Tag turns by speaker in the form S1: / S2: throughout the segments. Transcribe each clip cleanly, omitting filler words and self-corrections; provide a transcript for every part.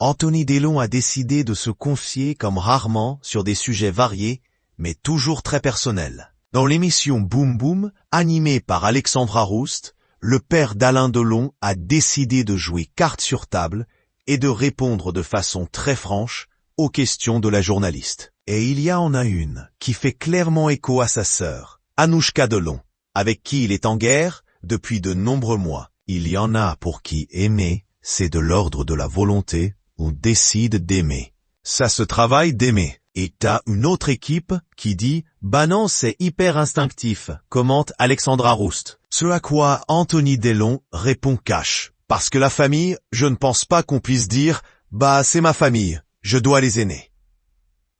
S1: Anthony Delon a décidé de se confier comme rarement sur des sujets variés, mais toujours très personnels. Dans l'émission Boom Boom, animée par Alexandra Roust, le père d'Alain Delon a décidé de jouer carte sur table et de répondre de façon très franche aux questions de la journaliste. Et il y en a une qui fait clairement écho à sa sœur, Anouchka Delon, avec qui il est en guerre depuis de nombreux mois. Il y en a pour qui aimer, c'est de l'ordre de la volonté. On décide d'aimer. Ça se travaille d'aimer. Et t'as une autre équipe qui dit « Bah non, c'est hyper instinctif », commente Alexandra Roust. Ce à quoi Anthony Delon répond cash. Parce que la famille, je ne pense pas qu'on puisse dire « Bah c'est ma famille, je dois les aimer ».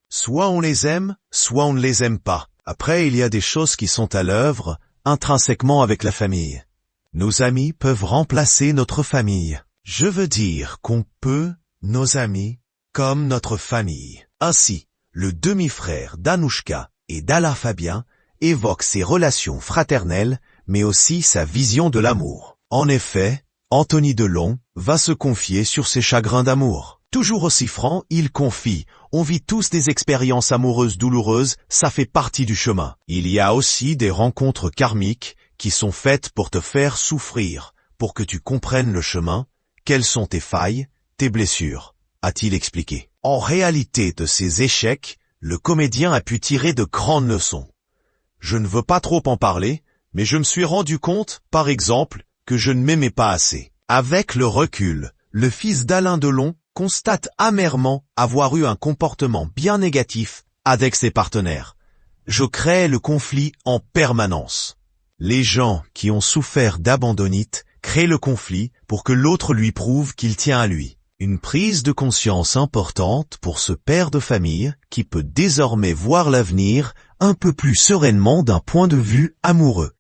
S1: Soit on les aime, soit on ne les aime pas. Après, il y a des choses qui sont à l'œuvre, intrinsèquement avec la famille. Nos amis peuvent remplacer notre famille. Je veux dire qu'on peut nos amis, comme notre famille. Ainsi, le demi-frère d'Anouchka et d'Alain Fabien évoque ses relations fraternelles, mais aussi sa vision de l'amour. En effet, Anthony Delon va se confier sur ses chagrins d'amour. Toujours aussi franc, il confie « On vit tous des expériences amoureuses douloureuses, ça fait partie du chemin. Il y a aussi des rencontres karmiques qui sont faites pour te faire souffrir, pour que tu comprennes le chemin, quelles sont tes failles, tes blessures, a-t-il expliqué. En réalité de ces échecs, le comédien a pu tirer de grandes leçons. Je ne veux pas trop en parler, mais je me suis rendu compte, par exemple, que je ne m'aimais pas assez. Avec le recul, le fils d'Alain Delon constate amèrement avoir eu un comportement bien négatif avec ses partenaires. Je crée le conflit en permanence. Les gens qui ont souffert d'abandonnite créent le conflit pour que l'autre lui prouve qu'il tient à lui. Une prise de conscience importante pour ce père de famille qui peut désormais voir l'avenir un peu plus sereinement d'un point de vue amoureux.